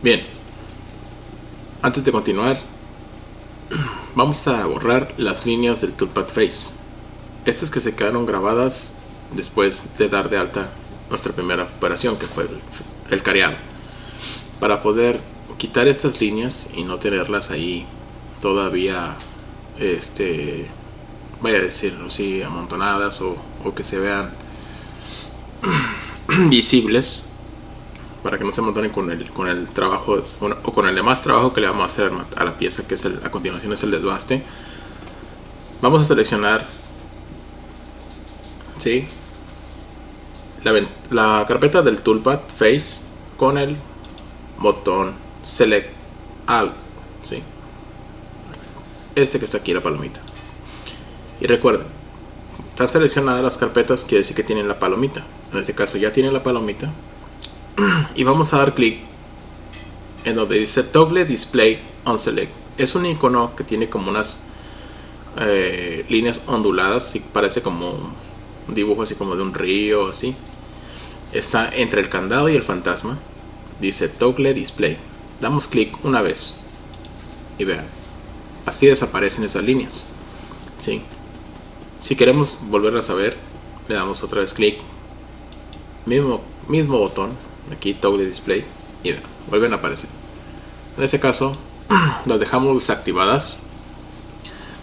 Bien, antes de continuar, vamos a borrar las líneas del Toolpad Face. Estas que se quedaron grabadas después de dar de alta nuestra primera operación, que fue el careado. Para poder quitar estas líneas y no tenerlas ahí todavía, vaya a decirlo así, amontonadas o que se vean visibles, para que no se amontonen con el trabajo o con el demás trabajo que le vamos a hacer a la pieza, que es a continuación es el desbaste. Vamos a seleccionar, ¿sí?, la carpeta del Toolpad Face con el botón Select All, ¿sí?, este que está aquí, la palomita. Y recuerden, está seleccionadas las carpetas, quiere decir que tienen la palomita. En este caso ya tiene la palomita. Y vamos a dar clic en donde dice Toggle Display on Select. Es un icono que tiene como unas líneas onduladas, y parece como un dibujo así como de un río, así. Está entre el candado y el fantasma. Dice Toggle Display. Damos clic una vez y vean, así desaparecen esas líneas, ¿sí? Si queremos volverlas a ver, le damos otra vez clic, mismo botón, aquí Toggle Display, y vean, vuelven a aparecer. En este caso las dejamos desactivadas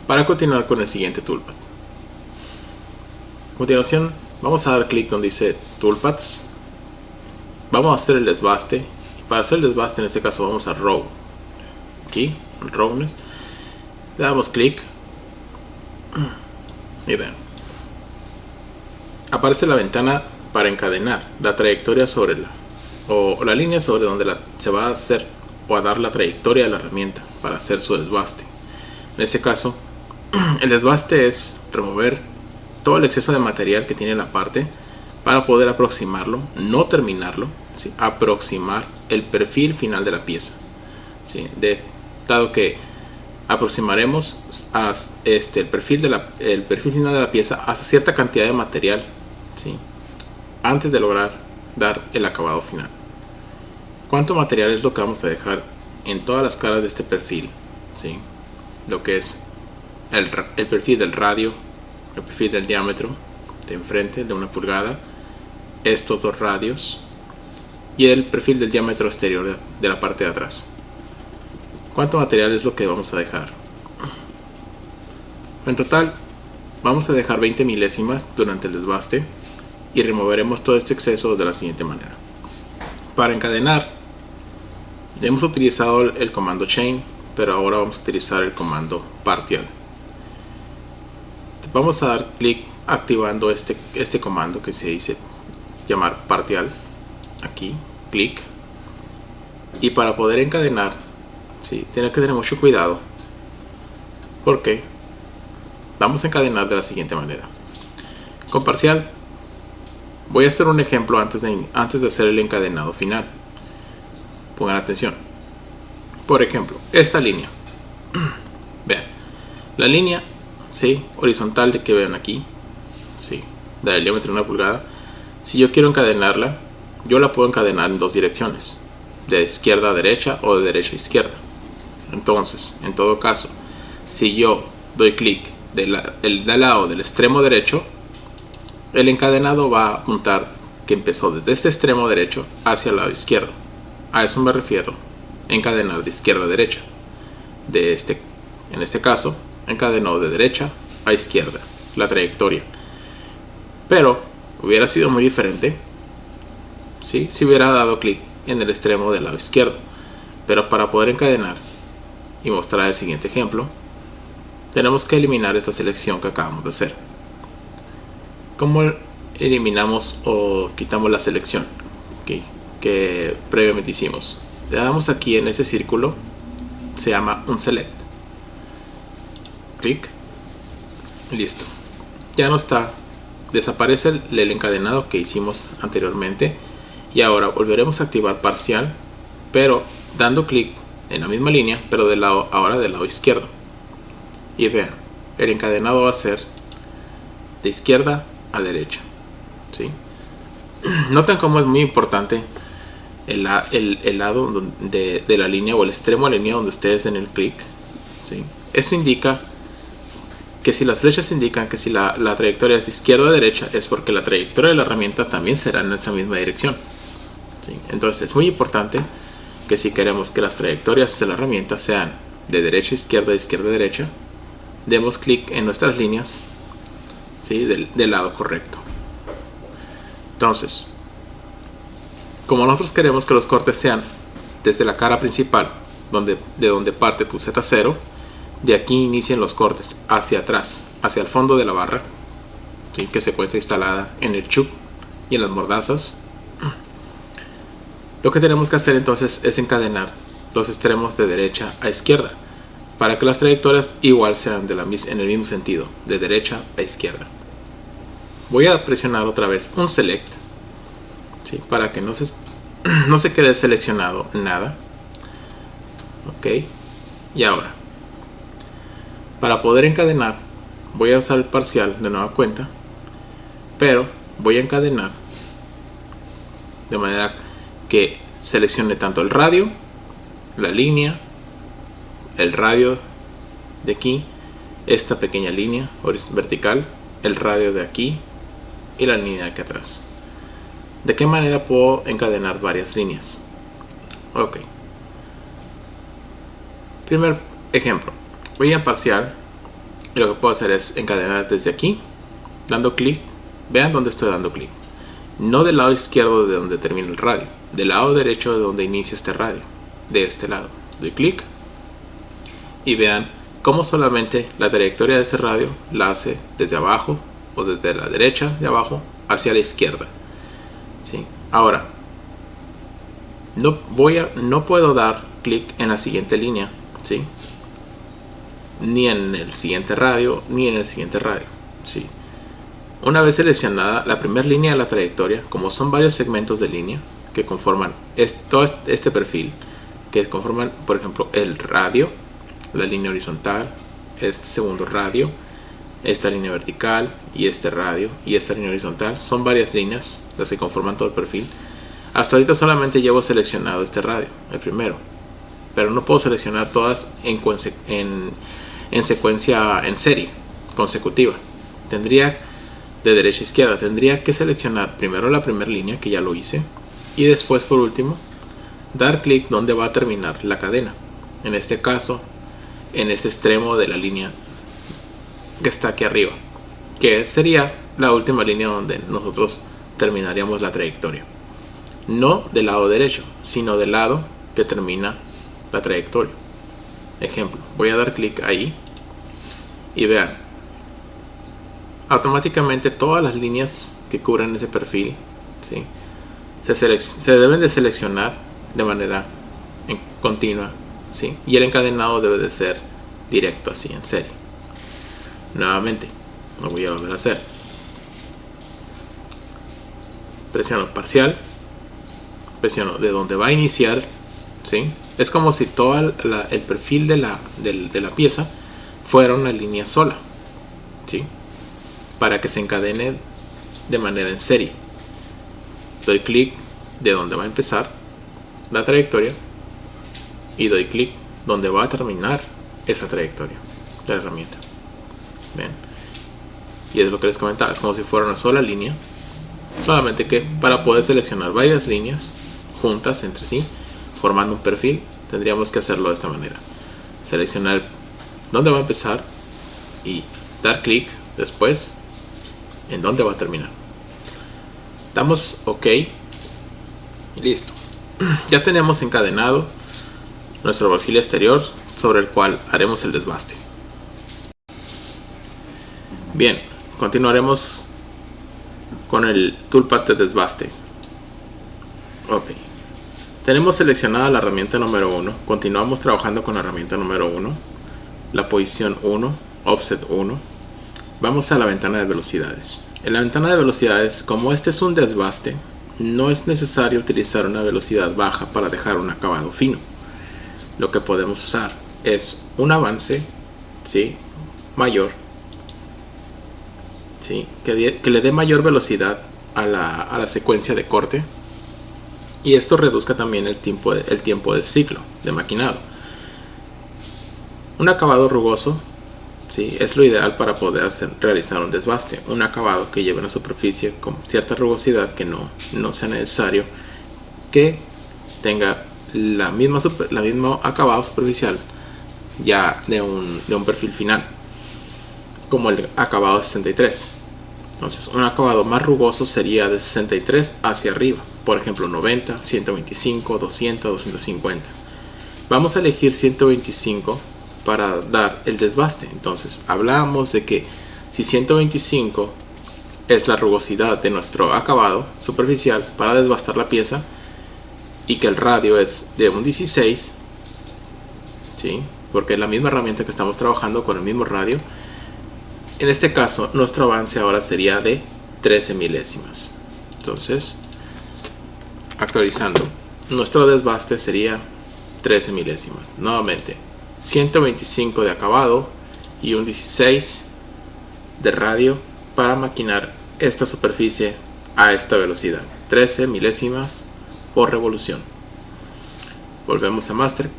para continuar con el siguiente toolpad. A continuación vamos a dar clic donde dice Toolpads. Vamos a hacer el desbaste, y para hacer el desbaste en este caso vamos a Row, aquí en Rowness, le damos clic y vean, aparece la ventana para encadenar la trayectoria sobre la línea sobre donde se va a hacer o a dar la trayectoria de la herramienta para hacer su desbaste. En este caso el desbaste es remover todo el exceso de material que tiene la parte para poder aproximarlo, no terminarlo, ¿sí?, aproximar el perfil final de la pieza, ¿sí?, dado que aproximaremos el perfil final de la pieza hasta cierta cantidad de material, ¿sí?, antes de lograr dar el acabado final. ¿Cuánto material es lo que vamos a dejar en todas las caras de este perfil? ¿Sí? Lo que es el perfil del radio, el perfil del diámetro de enfrente de 1 pulgada, estos dos radios y el perfil del diámetro exterior de la parte de atrás. ¿Cuánto material es lo que vamos a dejar? En total vamos a dejar 20 milésimas durante el desbaste y removeremos todo este exceso de la siguiente manera. Para encadenar hemos utilizado el comando chain, pero ahora vamos a utilizar el comando partial. Vamos a dar clic activando este comando que se dice llamar partial, aquí, clic, y para poder encadenar, sí, tiene que tener mucho cuidado porque vamos a encadenar de la siguiente manera. Con parcial voy a hacer un ejemplo antes de hacer el encadenado final. Pongan atención. Por ejemplo, esta línea, vean, la línea, ¿sí?, horizontal de que vean aquí, ¿sí?, del diámetro de 1 pulgada. Si yo quiero encadenarla, yo la puedo encadenar en dos direcciones, de izquierda a derecha o de derecha a izquierda. Entonces, en todo caso, si yo doy clic del lado del extremo derecho, el encadenado va a apuntar que empezó desde este extremo derecho hacia el lado izquierdo. A eso me refiero, encadenar de izquierda a derecha. En este caso, encadenó de derecha a izquierda la trayectoria. Pero hubiera sido muy diferente, ¿sí?, si hubiera dado clic en el extremo del lado izquierdo. Pero para poder encadenar y mostrar el siguiente ejemplo, tenemos que eliminar esta selección que acabamos de hacer. ¿Cómo eliminamos o quitamos la selección que previamente hicimos? Le damos aquí en ese círculo, se llama un select, clic, listo, ya no está, desaparece el encadenado que hicimos anteriormente. Y ahora volveremos a activar parcial, pero dando clic en la misma línea, pero ahora del lado izquierdo. Y vean, el encadenado va a ser de izquierda a derecha, ¿sí? Noten cómo es muy importante el lado de la línea o el extremo de la línea donde ustedes den el clic, ¿sí? Esto indica que si las flechas indican que si la trayectoria es de izquierda a derecha, es porque la trayectoria de la herramienta también será en esa misma dirección, ¿sí? Entonces es muy importante que si queremos que las trayectorias de la herramienta sean de derecha a izquierda, de izquierda a derecha, demos clic en nuestras líneas, ¿sí? del lado correcto. Entonces, como nosotros queremos que los cortes sean desde la cara principal, de donde parte tu Z0, de aquí inician los cortes hacia atrás, hacia el fondo de la barra, ¿sí? Que se encuentra instalada en el chuck y en las mordazas. Lo que tenemos que hacer entonces es encadenar los extremos de derecha a izquierda, para que las trayectorias igual sean en el mismo sentido, de derecha a izquierda. Voy a presionar otra vez un select, ¿sí? Para que no se quede seleccionado nada. Ok, y ahora, para poder encadenar, voy a usar el parcial de nueva cuenta, pero voy a encadenar de manera que seleccione tanto el radio, la línea, el radio de aquí, esta pequeña línea vertical, el radio de aquí y la línea de aquí atrás. ¿De qué manera puedo encadenar varias líneas? Ok. Primer ejemplo. Voy a parcial y lo que puedo hacer es encadenar desde aquí, dando clic. Vean dónde estoy dando clic. No del lado izquierdo de donde termina el radio, del lado derecho de donde inicia este radio, de este lado. Doy clic y vean cómo solamente la trayectoria de ese radio la hace desde abajo o desde la derecha de abajo hacia la izquierda, ¿sí? Ahora, no puedo dar clic en la siguiente línea, ¿sí? Ni en el siguiente radio, ni en el siguiente radio, ¿sí? Una vez seleccionada la primera línea de la trayectoria, como son varios segmentos de línea que conforman todo este perfil, que conforman, por ejemplo, el radio, la línea horizontal, este segundo radio, esta línea vertical y este radio y esta línea horizontal, son varias líneas las que conforman todo el perfil. Hasta ahorita solamente llevo seleccionado este radio, el primero, pero no puedo seleccionar todas en secuencia, en serie consecutiva. Tendría de derecha a izquierda, tendría que seleccionar primero la primera línea, que ya lo hice, y después, por último, dar clic donde va a terminar la cadena, en este caso en este extremo de la línea que está aquí arriba, que sería la última línea donde nosotros terminaríamos la trayectoria, no del lado derecho, sino del lado que termina la trayectoria. Ejemplo, voy a dar clic ahí y vean, automáticamente todas las líneas que cubren ese perfil, ¿sí? se deben de seleccionar de manera continua, ¿sí? Y el encadenado debe de ser directo, así, en serie. Nuevamente, lo voy a volver a hacer. Presiono parcial, presiono de donde va a iniciar, ¿sí? Es como si todo el perfil de la pieza fuera una línea sola, ¿sí? Para que se encadene de manera en serie. Doy clic de donde va a empezar la trayectoria y doy clic donde va a terminar esa trayectoria de la herramienta. ¿Ven? Y es lo que les comentaba, es como si fuera una sola línea, solamente que para poder seleccionar varias líneas juntas entre sí formando un perfil, tendríamos que hacerlo de esta manera: seleccionar dónde va a empezar y dar clic después en dónde va a terminar. Damos OK y listo. Ya tenemos encadenado nuestro perfil exterior sobre el cual haremos el desbaste. Bien, continuaremos con el toolpath de desbaste. Ok, tenemos seleccionada la herramienta número 1. Continuamos trabajando con la herramienta número 1, la posición 1, offset 1. Vamos a la ventana de velocidades. En la ventana de velocidades, como este es un desbaste, no es necesario utilizar una velocidad baja para dejar un acabado fino. Lo que podemos usar es un avance, ¿sí?, mayor, ¿sí?, que le dé mayor velocidad a la secuencia de corte, y esto reduzca también el tiempo del ciclo de maquinado. Un acabado rugoso, ¿sí?, es lo ideal para poder realizar un desbaste. Un acabado que lleve una superficie con cierta rugosidad, que no sea necesario que tenga la misma acabado superficial ya de un perfil final, como el acabado 63. Entonces, un acabado más rugoso sería de 63 hacia arriba, por ejemplo 90, 125, 200, 250. Vamos a elegir 125 para dar el desbaste. Entonces, hablábamos de que si 125 es la rugosidad de nuestro acabado superficial para desbastar la pieza, y que el radio es de un 16, ¿sí?, porque es la misma herramienta que estamos trabajando con el mismo radio. En este caso, nuestro avance ahora sería de 13 milésimas. Entonces, actualizando, nuestro desbaste sería 13 milésimas. Nuevamente, 125 de acabado y un 16 de radio para maquinar esta superficie a esta velocidad, 13 milésimas por revolución. Volvemos a master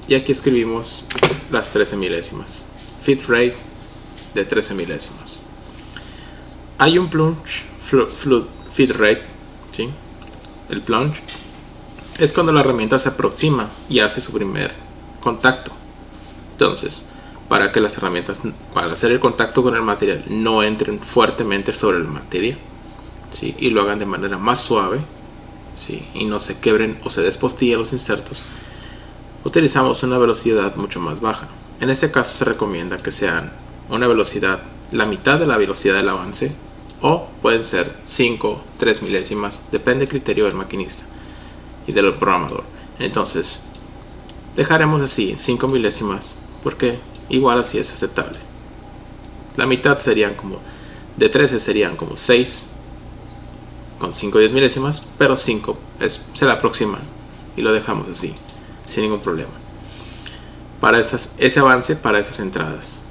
y aquí escribimos las 13 milésimas, feed rate de 13 milésimas. Hay un plunge feed rate, ¿sí? El plunge es cuando la herramienta se aproxima y hace su primer contacto. Entonces, para que las herramientas, al hacer el contacto con el material, no entren fuertemente sobre la materia, ¿sí?, y lo hagan de manera más suave, ¿sí?, y no se quebren o se despostillen los insertos, utilizamos una velocidad mucho más baja. En este caso se recomienda que sean una velocidad, la mitad de la velocidad del avance, o pueden ser 5, 3 milésimas, depende del criterio del maquinista y del programador. Entonces, dejaremos así 5 milésimas, porque igual así es aceptable. La mitad serían como, de 13 serían como 6, con 5 10 milésimas, pero 5 se la aproxima y lo dejamos así, sin ningún problema, para ese avance, para esas entradas.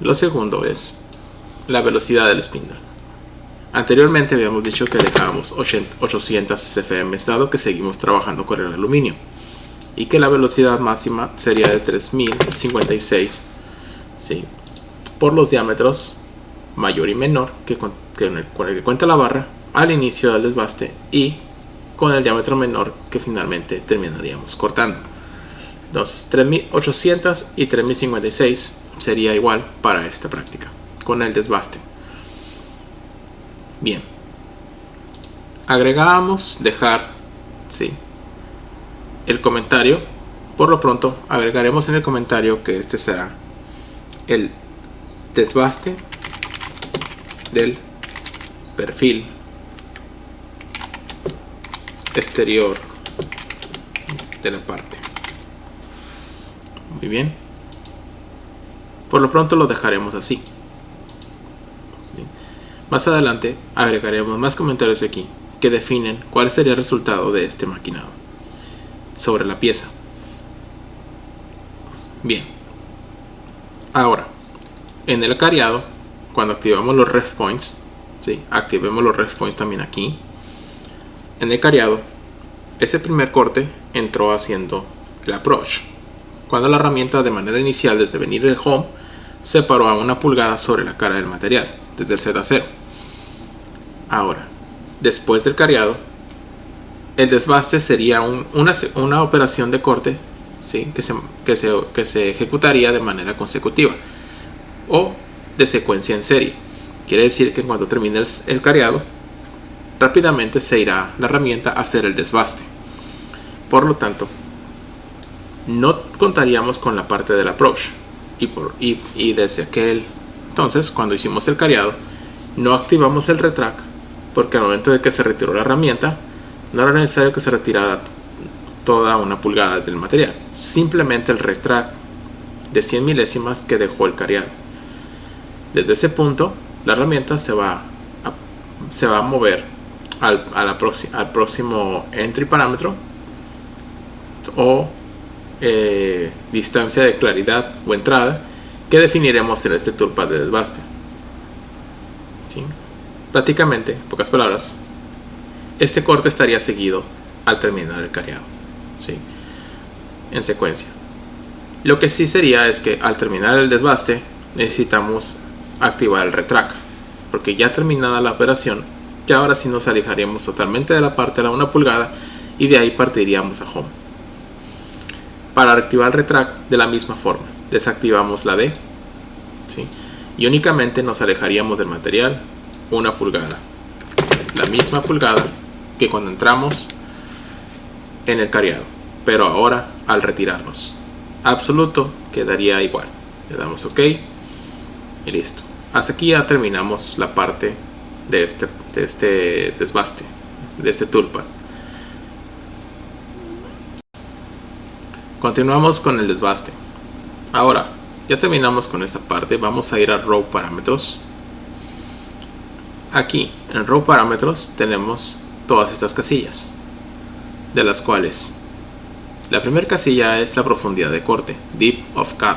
Lo segundo es la velocidad del spindle. Anteriormente habíamos dicho que dejábamos 800 SFM, dado que seguimos trabajando con el aluminio, y que la velocidad máxima sería de 3056, ¿sí?, por los diámetros mayor y menor con el que cuenta la barra al inicio del desbaste, y con el diámetro menor que finalmente terminaríamos cortando. Entonces 3800 y 3056 sería igual para esta práctica con el desbaste. Bien, agregamos dejar, ¿sí?, el comentario. Por lo pronto agregaremos en el comentario que este será el desbaste del perfil exterior de la parte. Muy bien, por lo pronto lo dejaremos así. Bien. Más adelante agregaremos más comentarios aquí que definen cuál sería el resultado de este maquinado sobre la pieza. Bien, ahora en el cariado, cuando activamos los ref points, ¿sí?, activemos los ref points también aquí. En el cariado, ese primer corte entró haciendo el approach, cuando la herramienta de manera inicial, desde venir del home, separó a 1 pulgada sobre la cara del material, desde el Z0. Ahora, después del cariado, el desbaste sería una operación de corte, ¿sí?, que se ejecutaría de manera consecutiva o de secuencia en serie. Quiere decir que cuando termine el cariado, rápidamente se irá la herramienta a hacer el desbaste. Por lo tanto, no contaríamos con la parte del approach, y desde aquel entonces, cuando hicimos el cariado, no activamos el retract, porque al momento de que se retiró la herramienta no era necesario que se retirara toda 1 pulgada del material, simplemente el retract de 100 milésimas que dejó el cariado. Desde ese punto la herramienta se va a mover al próximo entry parámetro o distancia de claridad o entrada que definiremos en este toolpath de desbaste. ¿Sí? Prácticamente, en pocas palabras, este corte estaría seguido al terminar el cariado, ¿sí? En secuencia. Lo que sí sería es que al terminar el desbaste necesitamos activar el retract, porque ya terminada la operación, ya ahora sí nos alejaríamos totalmente de la parte de la 1 pulgada y de ahí partiríamos a home. Para activar el retract, de la misma forma, desactivamos la D, ¿sí? Y únicamente nos alejaríamos del material 1 pulgada, la misma pulgada que cuando entramos en el cariado, pero ahora al retirarnos. Absoluto quedaría igual. Le damos OK y listo. Hasta aquí ya terminamos la parte de este desbaste, de este toolpath. Continuamos con el desbaste. Ahora ya terminamos con esta parte. Vamos a ir a Row Parámetros. Aquí en Row Parámetros tenemos todas estas casillas, de las cuales la primera casilla es la profundidad de corte, Depth of Cut.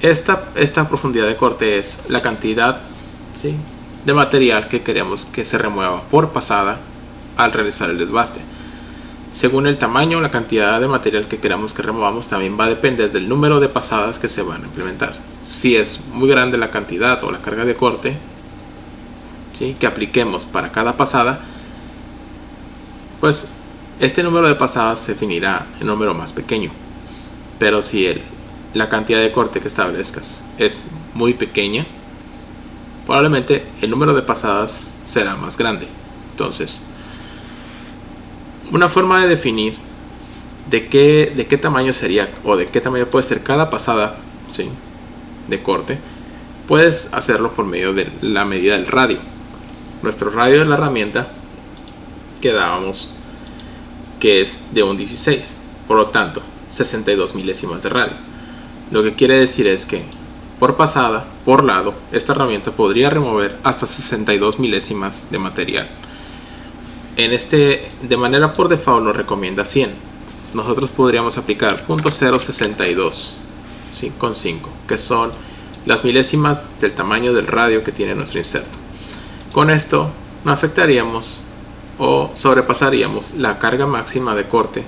Esta profundidad de corte es la cantidad, ¿sí?, de material que queremos que se remueva por pasada al realizar el desbaste. Según el tamaño, la cantidad de material que queramos que removamos también va a depender del número de pasadas que se van a implementar. Si es muy grande la cantidad o la carga de corte, ¿sí?, que apliquemos para cada pasada, pues este número de pasadas se definirá en número más pequeño. Pero si la cantidad de corte que establezcas es muy pequeña, probablemente el número de pasadas será más grande. Entonces, una forma de definir de qué tamaño sería o de qué tamaño puede ser cada pasada, ¿sí?, de corte, puedes hacerlo por medio de la medida del radio. Nuestro radio de la herramienta que dábamos, que es de un 16, por lo tanto 62 milésimas de radio. Lo que quiere decir es que por pasada, por lado, esta herramienta podría remover hasta 62 milésimas de material. De manera por default nos recomienda 100. Nosotros podríamos aplicar .062, ¿sí?, con 5, que son las milésimas del tamaño del radio que tiene nuestro inserto. Con esto no afectaríamos o sobrepasaríamos la carga máxima de corte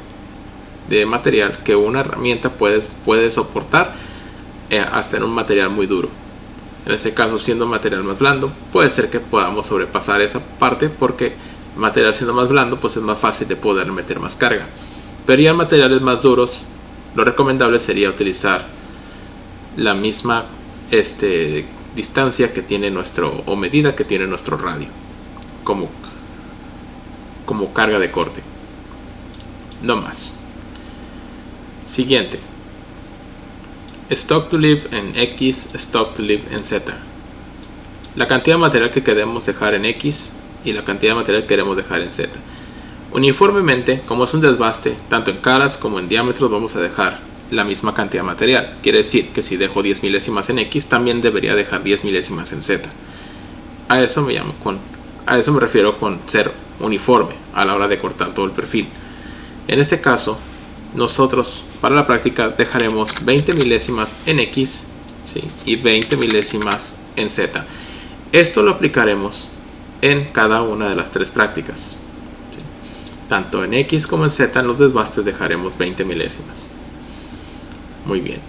de material que una herramienta puede soportar hasta en un material muy duro. En este caso, siendo material más blando, puede ser que podamos sobrepasar esa parte, porque el material siendo más blando, pues es más fácil de poder meter más carga. Pero ya en materiales más duros, lo recomendable sería utilizar la misma distancia que tiene o medida que tiene nuestro radio como carga de corte, no más. Siguiente, stock to leave en X, stock to leave en Z. La cantidad de material que queremos dejar en X y la cantidad de material que queremos dejar en Z. Uniformemente, como es un desbaste, tanto en caras como en diámetros vamos a dejar la misma cantidad de material. Quiere decir que si dejo 10 milésimas en X, también debería dejar 10 milésimas en Z. A eso me refiero con ser uniforme a la hora de cortar todo el perfil. En este caso, nosotros para la práctica dejaremos 20 milésimas en X, ¿sí?, y 20 milésimas en Z. Esto lo aplicaremos en cada una de las tres prácticas, ¿sí? Tanto en X como en Z, en los desbastes dejaremos 20 milésimas. Muy bien.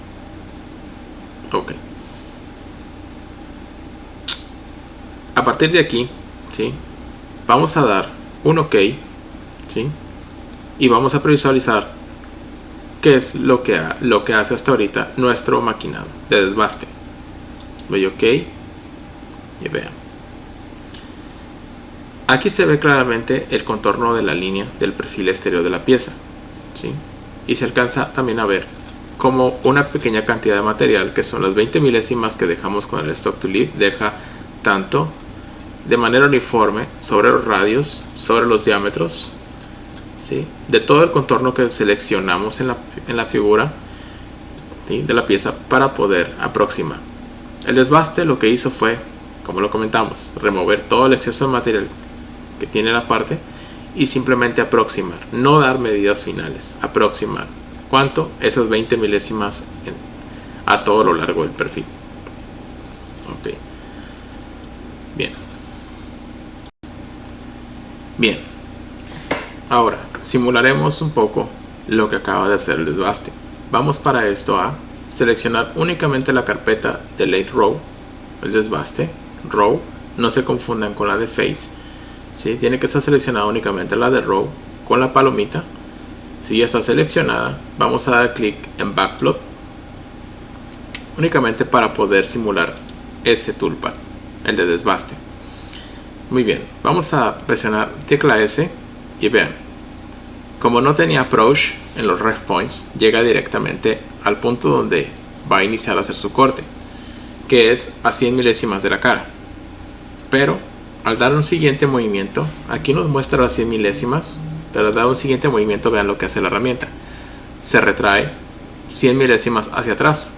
Ok. A partir de aquí, ¿sí?, vamos a dar un OK, ¿sí?, y vamos a previsualizar qué es lo que hace hasta ahorita nuestro maquinado de desbaste. Doy OK y vean. Aquí se ve claramente el contorno de la línea del perfil exterior de la pieza, ¿sí?, y se alcanza también a ver como una pequeña cantidad de material, que son las 20 milésimas que dejamos con el stock to leave, deja tanto de manera uniforme sobre los radios, sobre los diámetros, ¿sí?, de todo el contorno que seleccionamos en la figura, ¿sí?, de la pieza para poder aproximar. El desbaste lo que hizo fue, como lo comentamos, remover todo el exceso de material que tiene la parte y simplemente aproximar, no dar medidas finales, aproximar. ¿Cuánto? Esas 20 milésimas a todo lo largo del perfil. Ok. Bien. Ahora, simularemos un poco lo que acaba de hacer el desbaste. Vamos para esto a seleccionar únicamente la carpeta de late row, el desbaste, row, no se confundan con la de face, ¿sí? Tiene que estar seleccionada únicamente la de row con la palomita. Si ya está seleccionada, vamos a dar clic en backplot, únicamente para poder simular ese toolpad, el de desbaste. Muy bien, vamos a presionar tecla S y vean, como no tenía approach en los ref points, llega directamente al punto donde va a iniciar a hacer su corte, que es a 100 milésimas de la cara. Pero al dar un siguiente movimiento, aquí nos muestra las 100 milésimas, pero al dar un siguiente movimiento, vean lo que hace la herramienta. Se retrae 100 milésimas hacia atrás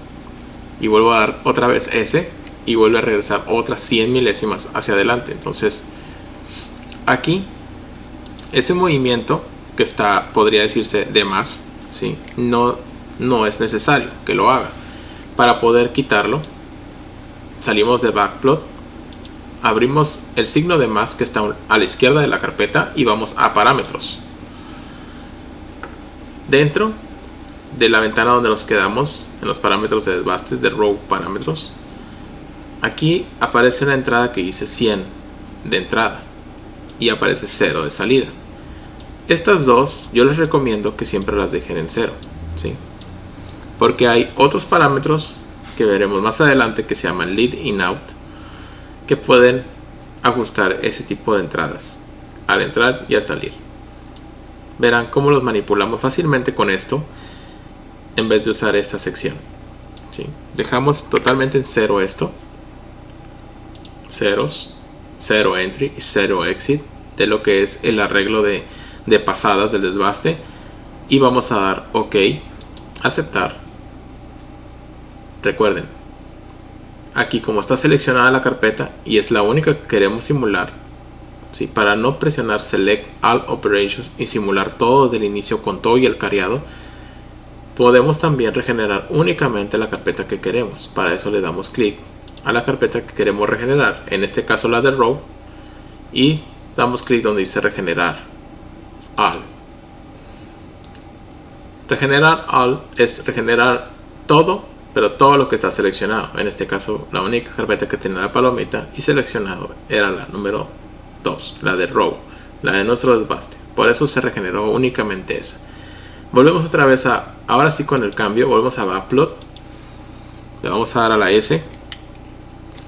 y vuelvo a dar otra vez S y vuelve a regresar otras 100 milésimas hacia adelante. Entonces aquí ese movimiento que está, podría decirse de más, ¿sí? no es necesario que lo haga. Para poder quitarlo, salimos de backplot, abrimos el signo de más que está a la izquierda de la carpeta y vamos a parámetros. Dentro de la ventana donde nos quedamos, en los parámetros de desbaste, de row parámetros, aquí aparece la entrada que dice 100 de entrada y aparece 0 de salida. Estas dos yo les recomiendo que siempre las dejen en 0, ¿sí? Porque hay otros parámetros que veremos más adelante que se llaman lead in out, que pueden ajustar ese tipo de entradas al entrar y al salir. Verán cómo los manipulamos fácilmente con esto en vez de usar esta sección, ¿sí? Dejamos totalmente en 0 esto, ceros, 0 entry y 0 exit de lo que es el arreglo de pasadas del desbaste, y vamos a dar OK, aceptar. Recuerden, aquí como está seleccionada la carpeta y es la única que queremos simular, ¿sí? Para no presionar Select All Operations y simular todo desde el inicio con todo y el careado, podemos también regenerar únicamente la carpeta que queremos. Para eso le damos clic a la carpeta que queremos regenerar, en este caso la de row, y damos clic donde dice regenerar all. Regenerar all es regenerar todo, pero todo lo que está seleccionado. En este caso la única carpeta que tenía la palomita y seleccionado era la número 2, la de row, la de nuestro desbaste. Por eso se regeneró únicamente esa. Volvemos otra vez a, ahora sí con el cambio, volvemos a backplot, le vamos a dar a la S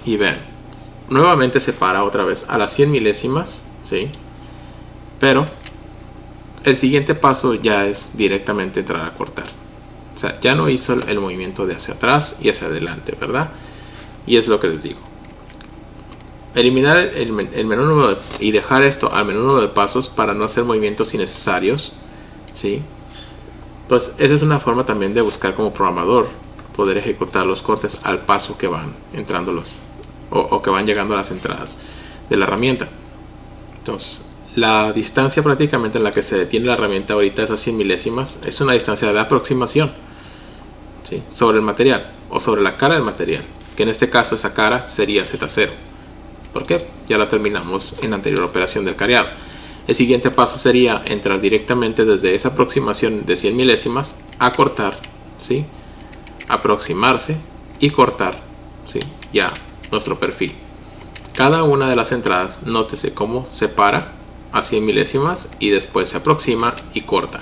y vean, nuevamente se para otra vez a las 100 milésimas, ¿sí? Pero el siguiente paso ya es directamente entrar a cortar. O sea, ya no hizo el movimiento de hacia atrás y hacia adelante, ¿verdad? Y es lo que les digo. Eliminar el menú número y dejar esto al menú número de pasos para no hacer movimientos innecesarios, ¿sí? Pues esa es una forma también de buscar como programador, poder ejecutar los cortes al paso que van entrando o que van llegando a las entradas de la herramienta. Entonces, la distancia prácticamente en la que se detiene la herramienta ahorita es a 100 milésimas, es una distancia de aproximación, ¿sí? Sobre el material o sobre la cara del material, que en este caso esa cara sería Z0, porque ya la terminamos en la anterior operación del careado. El siguiente paso sería entrar directamente desde esa aproximación de 100 milésimas a cortar, ¿sí? Aproximarse y cortar, ¿sí? Ya nuestro perfil. Cada una de las entradas, nótese cómo se para a 100 milésimas y después se aproxima y corta.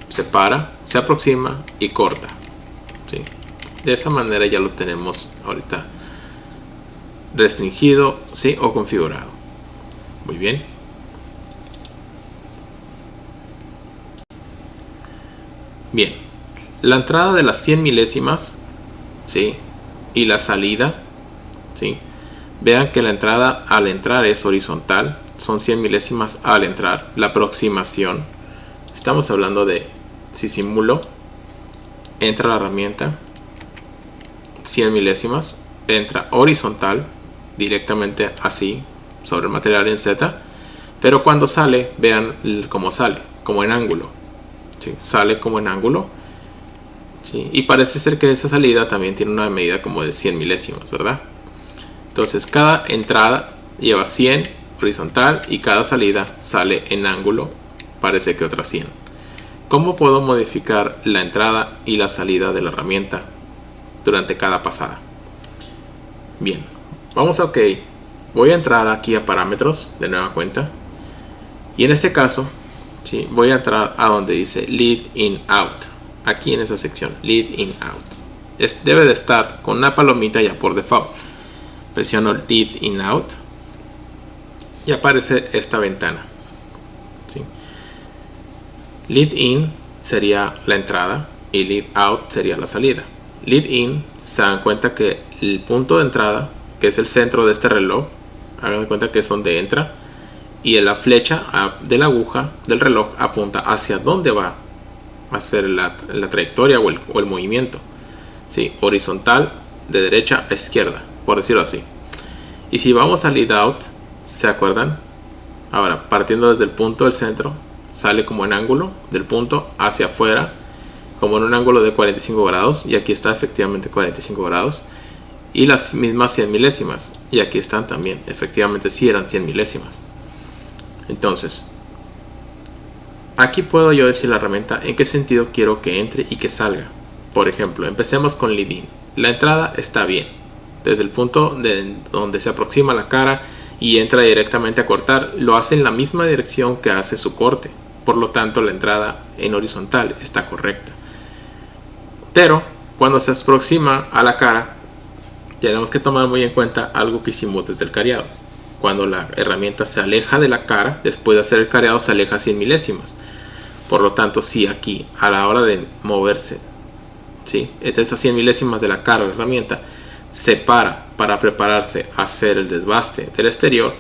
Se para, se aproxima y corta, ¿sí? De esa manera ya lo tenemos ahorita restringido, ¿sí? O configurado. Muy bien. Bien, la entrada de las 100 milésimas, ¿sí? Y la salida, ¿sí? Vean que la entrada al entrar es horizontal, son 100 milésimas al entrar. La aproximación, estamos hablando de, si simulo, entra la herramienta, 100 milésimas, entra horizontal, directamente así, sobre el material en Z, pero cuando sale, vean cómo sale, como en ángulo. ¿Sí? Sale como en ángulo, ¿sí? Y parece ser que esa salida también tiene una medida como de 100 milésimas, ¿verdad? Entonces cada entrada lleva 100 horizontal y cada salida sale en ángulo parece que otras 100. ¿Cómo puedo modificar la entrada y la salida de la herramienta durante cada pasada? Bien, vamos a OK. Voy a entrar aquí a parámetros de nueva cuenta. Y en este caso, ¿sí?, voy a entrar a donde dice Lead In Out. Aquí en esa sección, Lead In Out. Debe de estar con una palomita ya por default. Presiono Lead In Out y aparece esta ventana, ¿sí? Lead In sería la entrada y Lead Out sería la salida. Lead In, se dan cuenta que el punto de entrada, que es el centro de este reloj, hagan de cuenta que es donde entra, y la flecha de la aguja del reloj apunta hacia dónde va a ser la trayectoria o el movimiento, ¿sí?, horizontal de derecha a izquierda, por decirlo así. Y si vamos a Lead Out, ¿se acuerdan? Ahora, partiendo desde el punto del centro, sale como en ángulo del punto hacia afuera, como en un ángulo de 45 grados, y aquí está efectivamente 45 grados, y las mismas 100 milésimas, y aquí están también, efectivamente sí eran 100 milésimas. Entonces, aquí puedo yo decir la herramienta en qué sentido quiero que entre y que salga. Por ejemplo, empecemos con Lead In. La entrada está bien, desde el punto de donde se aproxima la cara y entra directamente a cortar, lo hace en la misma dirección que hace su corte. Por lo tanto, la entrada en horizontal está correcta. Pero cuando se aproxima a la cara, tenemos que tomar muy en cuenta algo que hicimos desde el careado. Cuando la herramienta se aleja de la cara, después de hacer el careado, se aleja 100 milésimas. Por lo tanto, si aquí a la hora de moverse, ¿sí?, esas 100 milésimas de la cara de la herramienta se para prepararse a hacer el desbaste del exterior,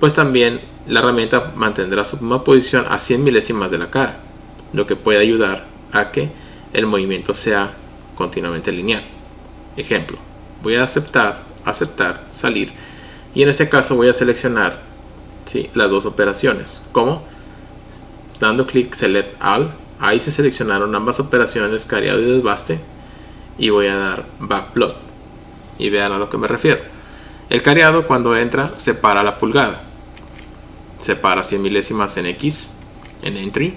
pues también la herramienta mantendrá su misma posición a 100 milésimas de la cara, lo que puede ayudar a que el movimiento sea continuamente lineal. Ejemplo, voy a aceptar, salir, y en este caso voy a seleccionar, ¿sí?, las dos operaciones. ¿Cómo? Dando clic Select All, ahí se seleccionaron ambas operaciones, careado y desbaste, y voy a dar Backplot. Y vean a lo que me refiero. El careado, cuando entra, separa la pulgada, separa 100 milésimas en X, en Entry,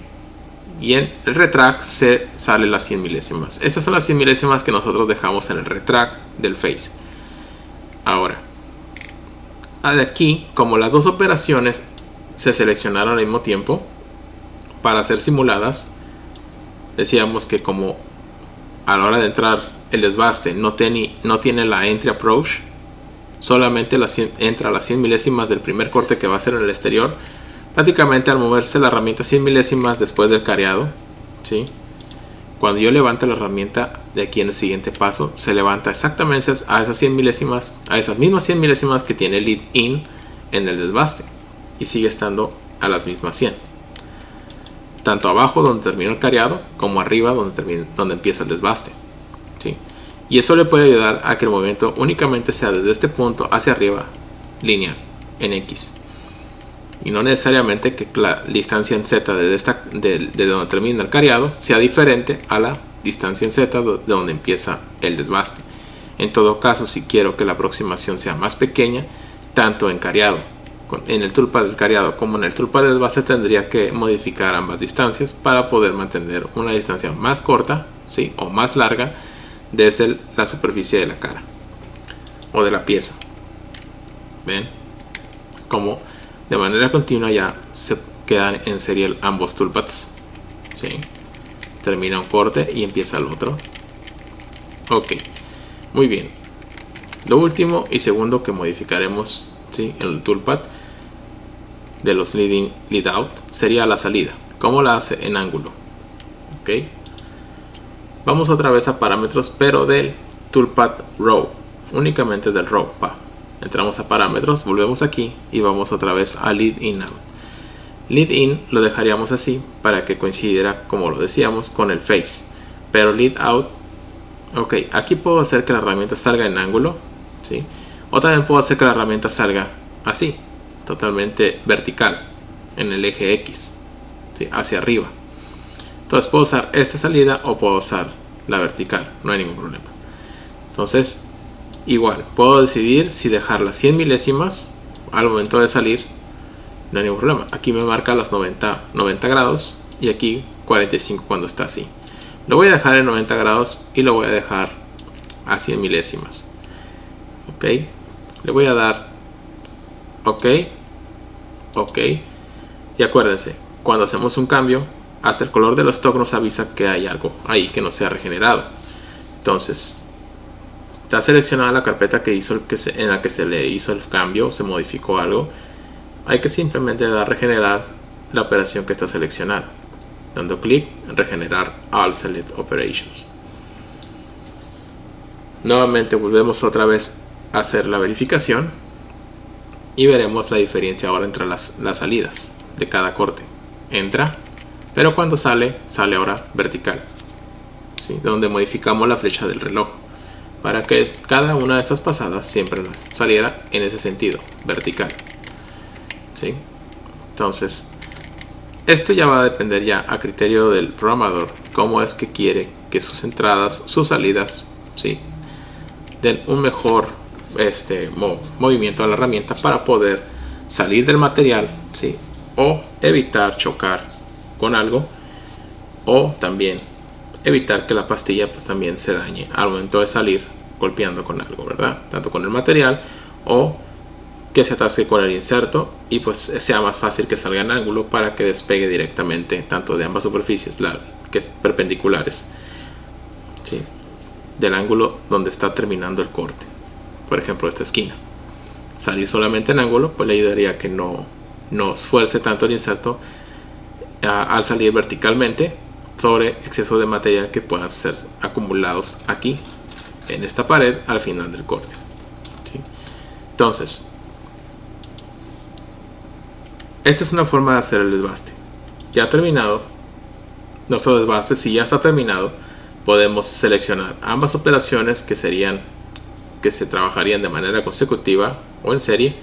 y en el retract se sale las 100 milésimas. Estas son las 100 milésimas que nosotros dejamos en el retract del face. Ahora, de aquí, como las dos operaciones se seleccionaron al mismo tiempo para ser simuladas, decíamos que como a la hora de entrar el desbaste no tiene la entry approach, solamente entra a las 100 milésimas del primer corte que va a ser en el exterior. Prácticamente al moverse la herramienta 100 milésimas después del careado, ¿sí?, cuando yo levante la herramienta de aquí en el siguiente paso, se levanta exactamente a esas 100 milésimas, a esas mismas 100 milésimas que tiene Lead In en el desbaste, y sigue estando a las mismas 100, tanto abajo donde termina el careado como arriba donde empieza el desbaste, ¿sí? Y eso le puede ayudar a que el movimiento únicamente sea desde este punto hacia arriba lineal en X, y no necesariamente que la distancia en Z de donde termina el careado sea diferente a la distancia en Z de donde empieza el desbaste. En todo caso, si quiero que la aproximación sea más pequeña, tanto en careado, en el toolpad del careado como en el toolpad de desbaste, tendría que modificar ambas distancias para poder mantener una distancia más corta, ¿sí?, o más larga desde la superficie de la cara o de la pieza. ¿Ven? Como de manera continua ya se quedan en serial ambos toolpads, ¿sí? Termina un corte y empieza el otro. Ok, muy bien. Lo último y segundo que modificaremos, ¿sí?, en el toolpad de los Lead In, Lead Out sería la salida. ¿Cómo la hace? En ángulo. Ok, vamos otra vez a parámetros, pero del toolpad row, únicamente del row. Entramos a parámetros, volvemos aquí y vamos otra vez a Lead In Out. Lead In lo dejaríamos así para que coincidiera, como lo decíamos, con el face. Pero Lead Out, ok, aquí puedo hacer que la herramienta salga en ángulo, ¿sí?, o también puedo hacer que la herramienta salga así, totalmente vertical, en el eje X, ¿sí?, hacia arriba. Entonces puedo usar esta salida o puedo usar la vertical, no hay ningún problema. Entonces, igual, puedo decidir si dejar las 100 milésimas al momento de salir no hay ningún problema. Aquí me marca los 90 grados y aquí 45 cuando está así. Lo voy a dejar en 90 grados y lo voy a dejar a 100 milésimas. Ok, le voy a dar ok, ok, y acuérdense, cuando hacemos un cambio, hasta el color del stock nos avisa que hay algo ahí que no se ha regenerado. Entonces, está seleccionada la carpeta que hizo en la que se le hizo el cambio, se modificó algo. Hay que simplemente dar regenerar la operación que está seleccionada, dando clic en regenerar all select operations. Nuevamente volvemos otra vez a hacer la verificación y veremos la diferencia ahora entre las salidas de cada corte. Entra, pero cuando sale ahora vertical, ¿sí? Donde modificamos la flecha del reloj para que cada una de estas pasadas siempre saliera en ese sentido, vertical, ¿sí? Entonces, esto ya va a depender ya a criterio del programador, cómo es que quiere que sus entradas, sus salidas, ¿sí?, den un mejor movimiento a la herramienta para poder salir del material, ¿sí?, o evitar chocar con algo, o también evitar que la pastilla pues también se dañe al momento de salir golpeando con algo, ¿verdad? Tanto con el material o que se atasque con el inserto y pues sea más fácil que salga en ángulo para que despegue directamente tanto de ambas superficies que es perpendiculares, ¿sí?, del ángulo donde está terminando el corte. Por ejemplo, esta esquina, salir solamente en ángulo pues le ayudaría a que no esfuerce tanto el inserto al salir verticalmente sobre exceso de material que puedan ser acumulados aquí en esta pared al final del corte, ¿sí? Entonces, esta es una forma de hacer el desbaste. Ya terminado nuestro desbaste, si ya está terminado, podemos seleccionar ambas operaciones que se trabajarían de manera consecutiva o en serie.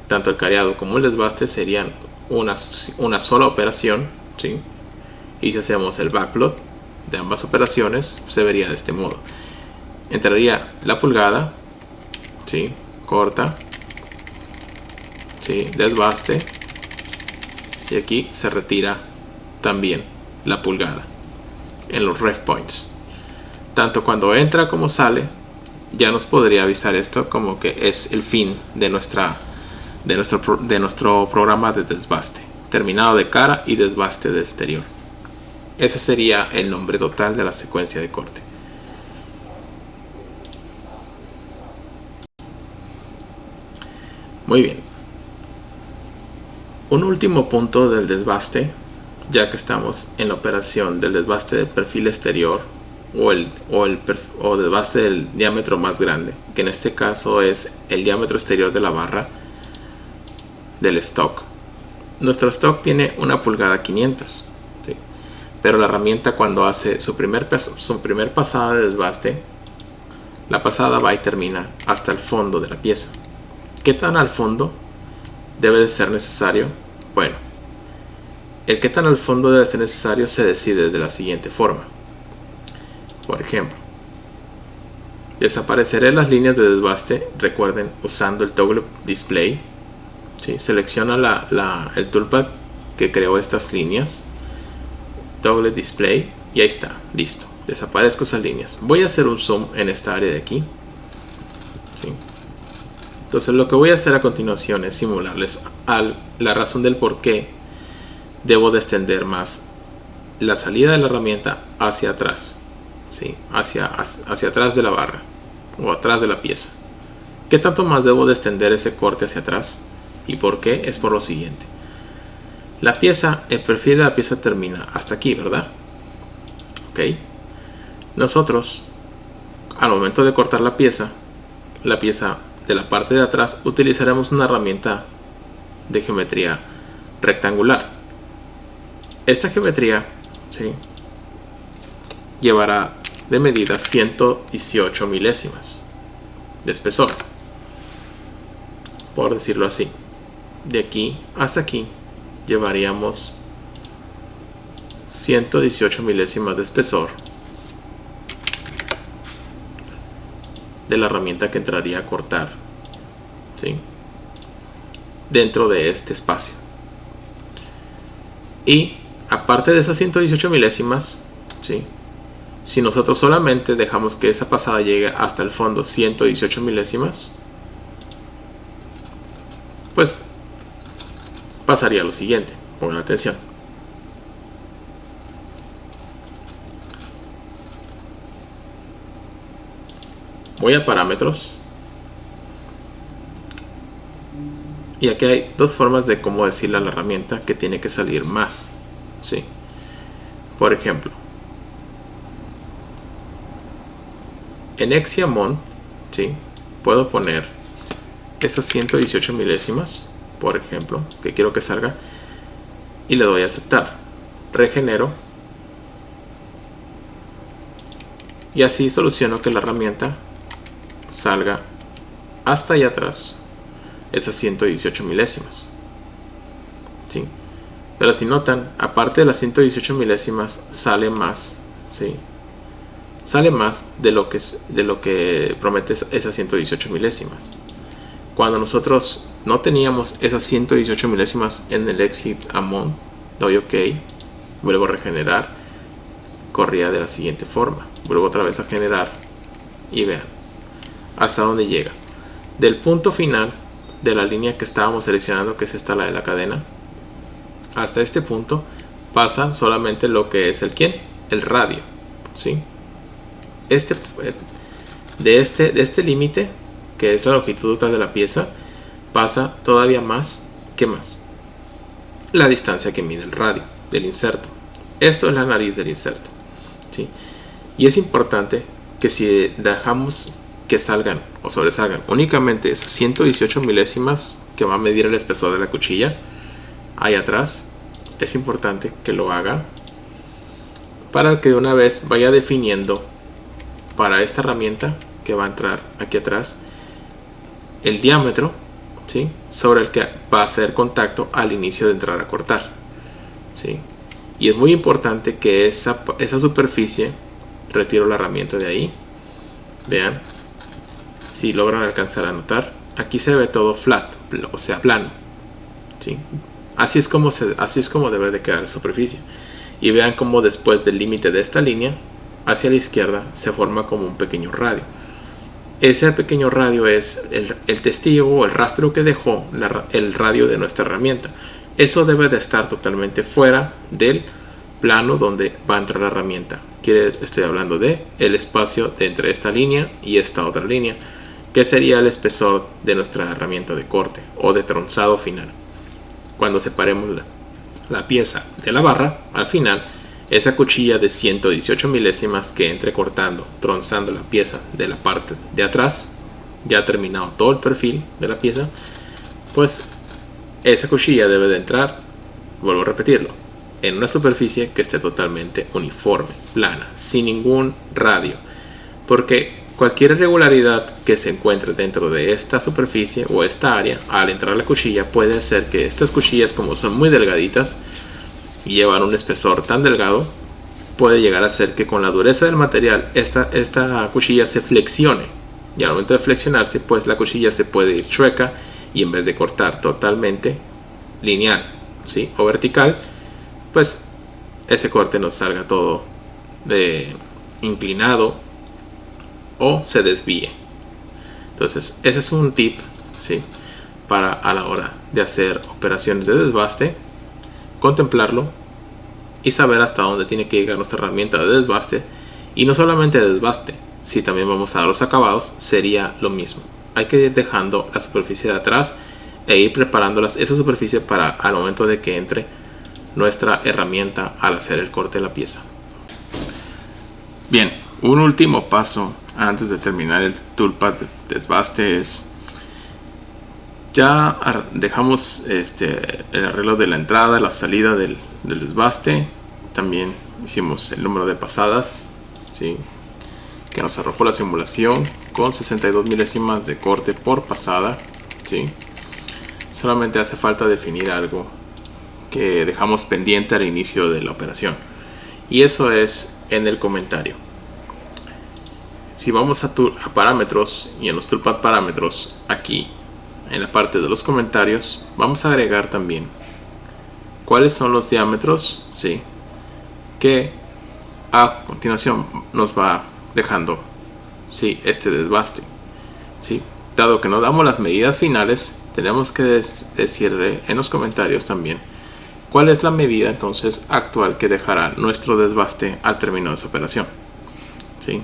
Tanto el careado como el desbaste serían una sola operación, ¿sí? Y si hacemos el backplot de ambas operaciones, se vería de este modo. Entraría la pulgada, ¿sí?, corta, ¿sí?, desbaste, y aquí se retira también la pulgada en los ref points. Tanto cuando entra como sale, ya nos podría avisar esto como que es el fin de nuestro programa de desbaste, terminado de cara y desbaste de exterior. Ese sería el nombre total de la secuencia de corte. Muy bien. Un último punto del desbaste, ya que estamos en la operación del desbaste de perfil exterior o desbaste del diámetro más grande, que en este caso es el diámetro exterior de la barra del stock. Nuestro stock tiene 1 pulgada 500, ¿sí?, pero la herramienta cuando hace su primer pasada de desbaste, la pasada va y termina hasta el fondo de la pieza. ¿Qué tan al fondo debe de ser necesario? Bueno, el qué tan al fondo debe ser necesario se decide de la siguiente forma. Por ejemplo, desapareceré las líneas de desbaste, recuerden, usando el toggle display, ¿sí? Selecciona el toolpad que creó estas líneas, toggle display, y ahí está, listo, desaparezco esas líneas. Voy a hacer un zoom en esta área de aquí, ¿sí? Entonces lo que voy a hacer a continuación es simularles la razón del por qué debo de extender más la salida de la herramienta hacia atrás, ¿sí?, hacia atrás de la barra o atrás de la pieza. ¿Qué tanto más debo de extender ese corte hacia atrás? ¿Y por qué? Es por lo siguiente. La pieza, el perfil de la pieza termina hasta aquí, ¿verdad? Ok. Nosotros, al momento de cortar la pieza de la parte de atrás, utilizaremos una herramienta de geometría rectangular. Esta geometría, ¿sí?, llevará de medida 118 milésimas de espesor, por decirlo así. De aquí hasta aquí llevaríamos 118 milésimas de espesor de la herramienta que entraría a cortar, ¿sí?, dentro de este espacio. Y aparte de esas 118 milésimas, ¿sí? Si nosotros solamente dejamos que esa pasada llegue hasta el fondo 118 milésimas, pues pasaría lo siguiente. Pongan atención. Voy a parámetros. Y aquí hay dos formas de cómo decirle a la herramienta que tiene que salir más, ¿sí? Por ejemplo, en Exiamon, ¿sí? Puedo poner esas 118 milésimas, por ejemplo, que quiero que salga, y le doy a aceptar. Regenero. Y así soluciono que la herramienta salga hasta allá atrás esas 118 milésimas, ¿sí? Pero si notan, aparte de las 118 milésimas sale más, ¿sí? Sale más de lo que promete esas 118 milésimas. Cuando nosotros no teníamos esas 118 milésimas en el Exiamon, doy OK, vuelvo a regenerar, corría de la siguiente forma. Vuelvo otra vez a generar y vean hasta dónde llega. Del punto final de la línea que estábamos seleccionando, que es esta, la de la cadena, hasta este punto pasa solamente lo que es el radio, ¿sí? De este límite, que es la longitud total de la pieza, pasa todavía más. ¿Qué más? La distancia que mide el radio del inserto. Esto es la nariz del inserto, ¿sí? Y es importante que si dejamos que salgan o sobresalgan únicamente esas 118 milésimas que va a medir el espesor de la cuchilla ahí atrás, es importante que lo haga para que de una vez vaya definiendo para esta herramienta que va a entrar aquí atrás el diámetro, ¿sí? Sobre el que va a hacer contacto al inicio de entrar a cortar, ¿sí? Y es muy importante que esa superficie, retiro la herramienta de ahí, vean, si logran alcanzar a notar, aquí se ve todo flat, o sea, plano, ¿sí? Así es como debe de quedar la superficie. Y vean cómo después del límite de esta línea, hacia la izquierda, se forma como un pequeño radio. Ese pequeño radio es el testigo o el rastro que dejó el radio de nuestra herramienta. Eso debe de estar totalmente fuera del plano donde va a entrar la herramienta. Estoy hablando de el espacio de entre esta línea y esta otra línea, que sería el espesor de nuestra herramienta de corte o de tronzado final. Cuando separemos la pieza de la barra, al final, esa cuchilla de 118 milésimas que entre cortando, tronzando la pieza de la parte de atrás, ya ha terminado todo el perfil de la pieza, pues esa cuchilla debe de entrar, vuelvo a repetirlo, en una superficie que esté totalmente uniforme, plana, sin ningún radio, porque cualquier irregularidad que se encuentre dentro de esta superficie o esta área al entrar la cuchilla puede hacer que estas cuchillas, como son muy delgaditas y llevan un espesor tan delgado, puede llegar a ser que con la dureza del material esta cuchilla se flexione, y al momento de flexionarse, pues la cuchilla se puede ir chueca y en vez de cortar totalmente lineal, ¿sí? O vertical, pues ese corte nos salga todo inclinado o se desvíe. Entonces ese es un tip, ¿sí? Para a la hora de hacer operaciones de desbaste, contemplarlo y saber hasta dónde tiene que llegar nuestra herramienta de desbaste. Y no solamente de desbaste, si también vamos a dar los acabados, sería lo mismo. Hay que ir dejando la superficie de atrás e ir preparando esa superficie para al momento de que entre nuestra herramienta al hacer el corte de la pieza. Bien, un último paso antes de terminar el toolpath de desbaste es: ya dejamos el arreglo de la entrada, la salida del desbaste. También hicimos el número de pasadas, ¿sí? Que nos arrojó la simulación con 62 milésimas de corte por pasada, ¿sí? Solamente hace falta definir algo que dejamos pendiente al inicio de la operación, y eso es en el comentario. Si vamos a parámetros y en los toolpath parámetros, aquí en la parte de los comentarios vamos a agregar también cuáles son los diámetros, ¿sí?, que a continuación nos va dejando, ¿sí?, este desbaste, ¿sí? Dado que no damos las medidas finales, tenemos que decirle en los comentarios también cuál es la medida entonces actual que dejará nuestro desbaste al término de esa operación, ¿sí?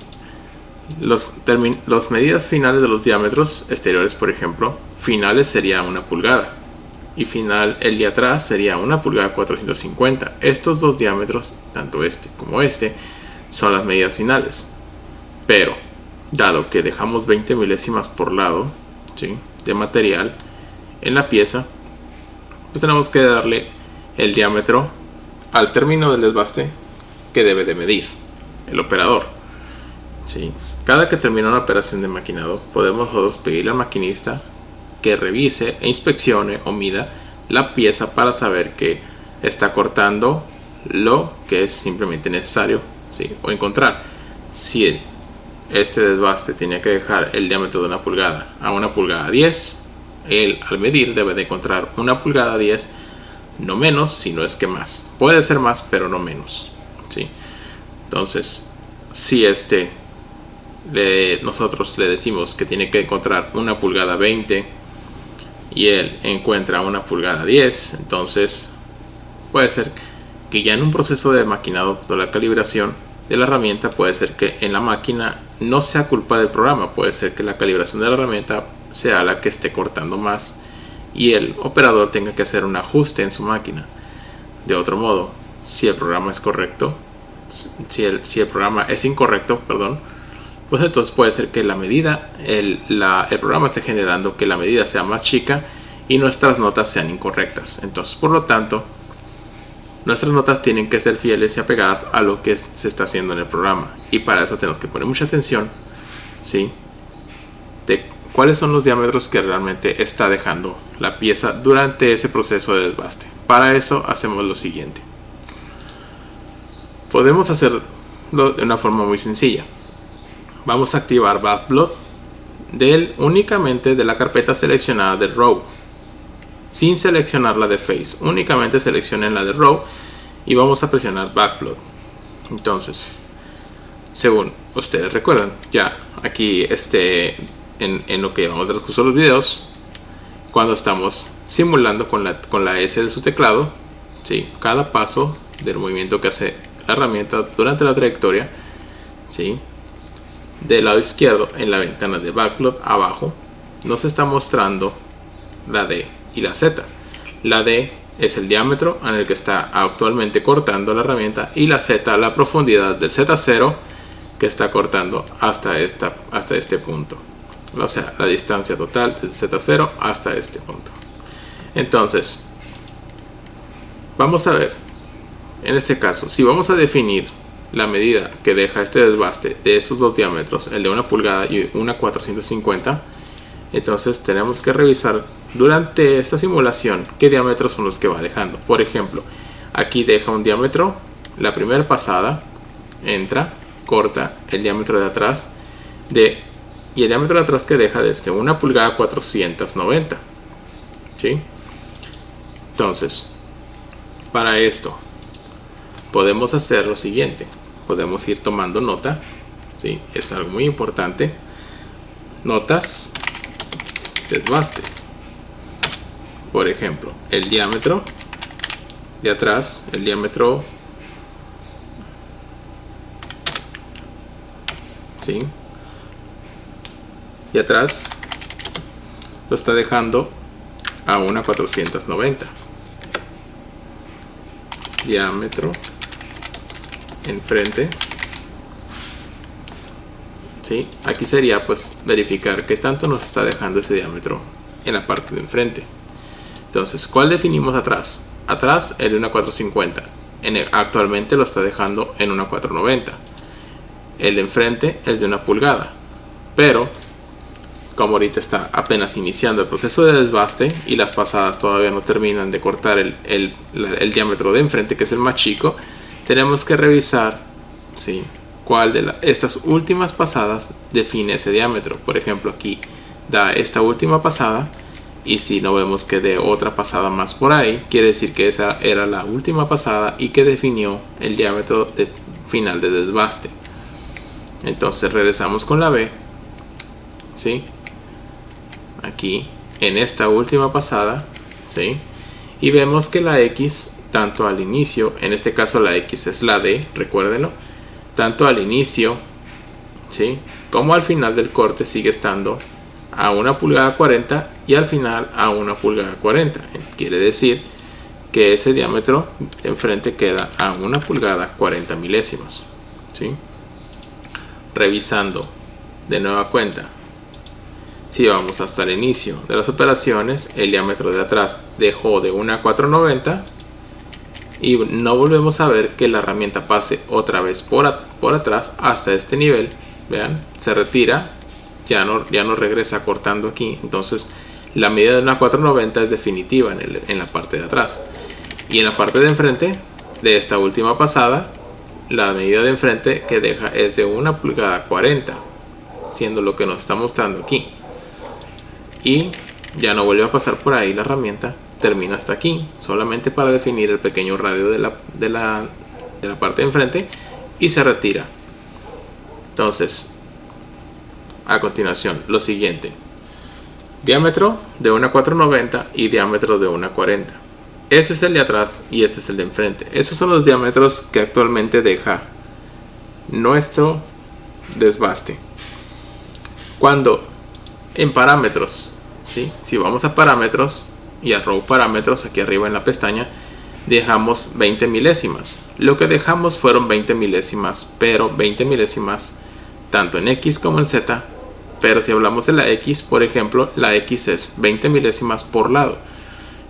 Las medidas finales de los diámetros exteriores, por ejemplo, finales sería 1 pulgada y final, el de atrás, sería 1 pulgada 450. Estos dos diámetros, tanto este como este, son las medidas finales, pero dado que dejamos 20 milésimas por lado, ¿sí?, de material en la pieza, pues tenemos que darle el diámetro al término del desbaste que debe de medir el operador, ¿sí? Cada que termina una operación de maquinado, podemos nosotros pedirle al maquinista que revise e inspeccione o mida la pieza para saber que está cortando lo que es simplemente necesario, ¿sí?, o encontrar si este desbaste tenía que dejar el diámetro de 1 pulgada a 1 pulgada 10, él al medir debe de encontrar 1 pulgada 10, no menos, si no es que más. Puede ser más, pero no menos, ¿sí? Entonces, si nosotros le decimos que tiene que encontrar 1 pulgada 20 y él encuentra 1 pulgada 10, entonces puede ser que ya en un proceso de maquinado de la calibración de la herramienta, puede ser que en la máquina no sea culpa del programa, puede ser que la calibración de la herramienta sea la que esté cortando más y el operador tenga que hacer un ajuste en su máquina. De otro modo, si el programa es correcto, si el programa es incorrecto, perdón, pues entonces puede ser que la medida, el programa esté generando que la medida sea más chica y nuestras notas sean incorrectas. Entonces, por lo tanto, nuestras notas tienen que ser fieles y apegadas a lo que se está haciendo en el programa, y para eso tenemos que poner mucha atención, ¿sí?, de cuáles son los diámetros que realmente está dejando la pieza durante ese proceso de desbaste. Para eso hacemos lo siguiente. Podemos hacerlo de una forma muy sencilla. Vamos a activar Backplot únicamente de la carpeta seleccionada de Row, sin seleccionar la de Face. Únicamente seleccionen la de Row y vamos a presionar Backplot. Entonces, según ustedes recuerdan, ya aquí en lo que llevamos del curso de los videos, cuando estamos simulando con la S de su teclado, ¿sí?, cada paso del movimiento que hace la herramienta durante la trayectoria, ¿sí?, del lado izquierdo en la ventana de Backplot abajo nos está mostrando la D y la Z. La D es el diámetro en el que está actualmente cortando la herramienta, y la Z la profundidad del Z0 que está cortando hasta este punto, o sea, la distancia total del Z0 hasta este punto. Entonces, vamos a ver, en este caso, si vamos a definir la medida que deja este desbaste de estos dos diámetros, el de 1 pulgada y 1/450, entonces tenemos que revisar durante esta simulación qué diámetros son los que va dejando. Por ejemplo, aquí deja un diámetro, la primera pasada entra, corta el diámetro de atrás y el diámetro de atrás que deja desde 1 pulgada 490, ¿sí? Entonces, para esto podemos hacer lo siguiente. Podemos ir tomando nota, ¿sí?, es algo muy importante. Notas, desbaste. Por ejemplo, el diámetro de atrás, el diámetro, ¿sí?, y atrás lo está dejando a 1/490. Diámetro enfrente, ¿sí?, aquí sería pues verificar qué tanto nos está dejando ese diámetro en la parte de enfrente. Entonces, ¿cuál definimos atrás? Atrás el de 1/450, actualmente lo está dejando en 1/490. El de enfrente es de 1 pulgada, pero como ahorita está apenas iniciando el proceso de desbaste y las pasadas todavía no terminan de cortar el diámetro de enfrente, que es el más chico, tenemos que revisar, ¿sí?, cuál de estas últimas pasadas define ese diámetro. Por ejemplo, aquí da esta última pasada y si no vemos que de otra pasada más por ahí, quiere decir que esa era la última pasada y que definió el diámetro final de desbaste. Entonces regresamos con la B, ¿sí? Aquí en esta última pasada, ¿sí? Y vemos que la X, tanto al inicio, en este caso la X es la D, recuérdenlo, tanto al inicio, ¿sí?, como al final del corte sigue estando a 1 pulgada 40 y al final a 1 pulgada 40. Quiere decir que ese diámetro de enfrente queda a 1 pulgada 40 milésimas, ¿sí? Revisando de nueva cuenta, si vamos hasta el inicio de las operaciones, el diámetro de atrás dejó de 1 a 490 y no volvemos a ver que la herramienta pase otra vez por atrás hasta este nivel. Vean, se retira, ya no regresa cortando aquí. Entonces la medida de 1 a 490 es definitiva en la parte de atrás, y en la parte de enfrente de esta última pasada, la medida de enfrente que deja es de 1 pulgada 40, siendo lo que nos está mostrando aquí, y ya no vuelve a pasar por ahí. La herramienta termina hasta aquí, solamente para definir el pequeño radio de la parte de enfrente, y se retira. Entonces, a continuación, lo siguiente: diámetro de 1 a 490 y diámetro de 1 a 40. Ese es el de atrás y este es el de enfrente. Esos son los diámetros que actualmente deja nuestro desbaste. Cuando en parámetros, ¿sí?, si vamos a parámetros y a row parámetros, aquí arriba en la pestaña, dejamos 20 milésimas. Lo que dejamos fueron 20 milésimas, pero 20 milésimas tanto en X como en Z. Pero si hablamos de la X, por ejemplo, la X es 20 milésimas por lado,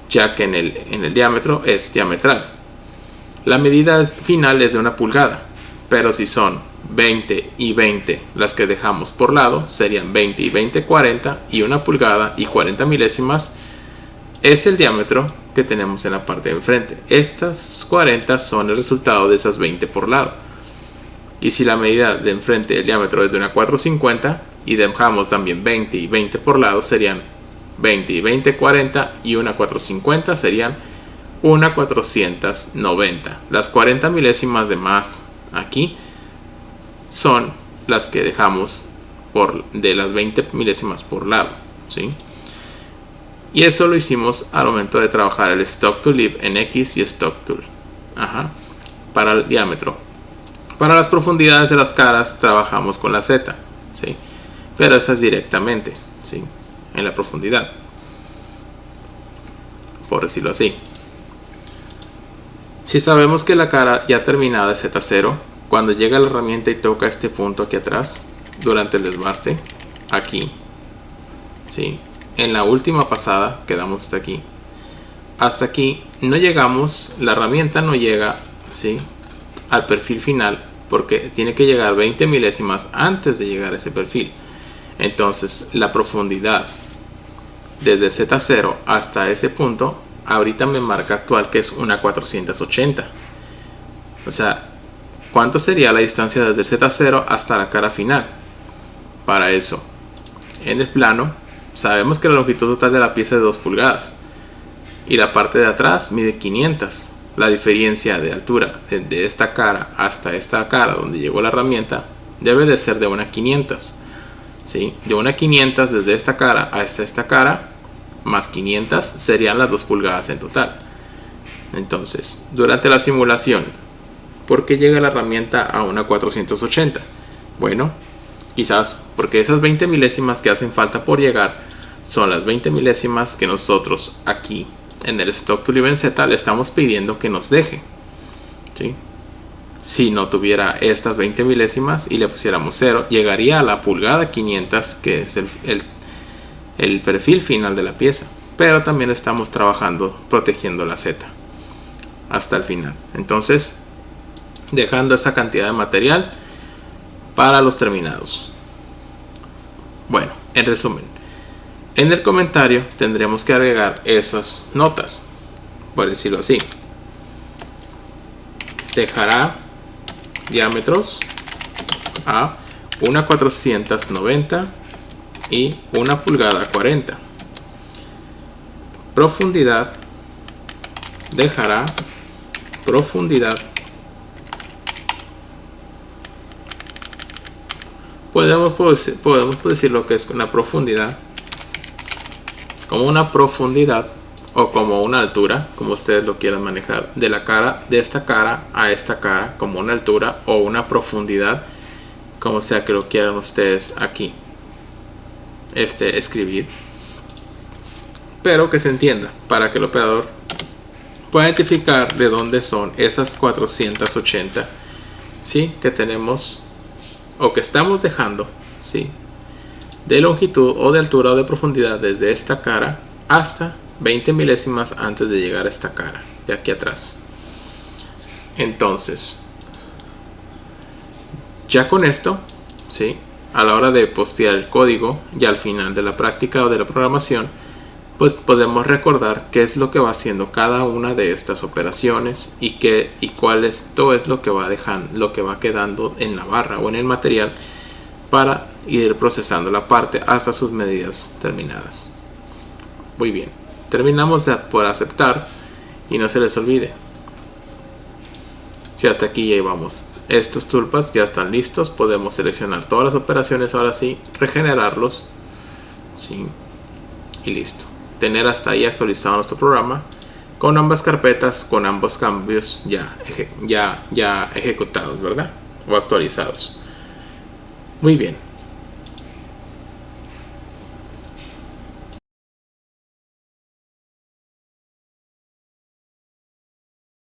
ya que en el diámetro es diametral. La medida final es de 1 pulgada, pero si son 20 y 20 las que dejamos por lado, serían 20 y 20, 40, y 1 pulgada y 40 milésimas es el diámetro que tenemos en la parte de enfrente. Estas 40 son el resultado de esas 20 por lado. Y si la medida de enfrente del diámetro es de 1 a 450 y dejamos también 20 y 20 por lado, serían 20 y 20, 40, y 1 a 450 serían 1 a 490. Las 40 milésimas de más aquí son las que dejamos de las 20 milésimas por lado, ¿sí? Y eso lo hicimos al momento de trabajar el Stock to Leave en X y Stock Tool. Para el diámetro. Para las profundidades de las caras trabajamos con la Z, ¿sí?, pero esa es directamente, ¿sí?, en la profundidad, por decirlo así. Si sabemos que la cara ya terminada es Z0, cuando llega la herramienta y toca este punto aquí atrás durante el desbaste, aquí, ¿sí?, en la última pasada quedamos hasta aquí no llegamos, la herramienta no llega, ¿sí?, al perfil final, porque tiene que llegar 20 milésimas antes de llegar a ese perfil. Entonces la profundidad desde Z0 hasta ese punto ahorita me marca actual que es una 480. O sea, ¿cuánto sería la distancia desde Z0 hasta la cara final? Para eso, en el plano sabemos que la longitud total de la pieza es de 2 pulgadas y la parte de atrás mide 500. La diferencia de altura de esta cara hasta esta cara donde llegó la herramienta debe de ser de una 500, ¿sí? De una 500 desde esta cara hasta esta cara más 500 serían las 2 pulgadas en total. Entonces, durante la simulación, ¿por qué llega la herramienta a una 480? Bueno, quizás porque esas 20 milésimas que hacen falta por llegar son las 20 milésimas que nosotros aquí en el Stock to Leave en Z le estamos pidiendo que nos deje, ¿sí? Si no tuviera estas 20 milésimas y le pusiéramos 0, llegaría a la pulgada 500, que es el perfil final de la pieza. Pero también estamos trabajando protegiendo la Z hasta el final. Entonces, dejando esa cantidad de material para los terminados. Bueno, en resumen, en el comentario tendremos que agregar esas notas, por decirlo así. Dejará diámetros a una 490 y 1 pulgada 40. profundidad dejará profundidad. Podemos decir lo que es una profundidad como una profundidad o como una altura, como ustedes lo quieran manejar, de la cara, de esta cara a esta cara, como una altura o una profundidad, como sea que lo quieran ustedes aquí escribir, pero que se entienda para que el operador pueda identificar de dónde son esas 480, ¿sí? Que tenemos o que estamos dejando, ¿sí? De longitud o de altura o de profundidad desde esta cara hasta 20 milésimas antes de llegar a esta cara de aquí atrás. Entonces, ya con esto, ¿sí? A la hora de postear el código, ya al final de la práctica o de la programación, pues podemos recordar qué es lo que va haciendo cada una de estas operaciones y cuál es todo es lo que va dejando, lo que va quedando en la barra o en el material para ir procesando la parte hasta sus medidas terminadas. Muy bien, terminamos por aceptar y no se les olvide. Si hasta aquí ya llevamos, estos toolpaths ya están listos, podemos seleccionar todas las operaciones, ahora sí, regenerarlos, ¿sí? Y listo. Tener hasta ahí actualizado nuestro programa con ambas carpetas, con ambos cambios ya ejecutados, ¿verdad? O actualizados. Muy bien.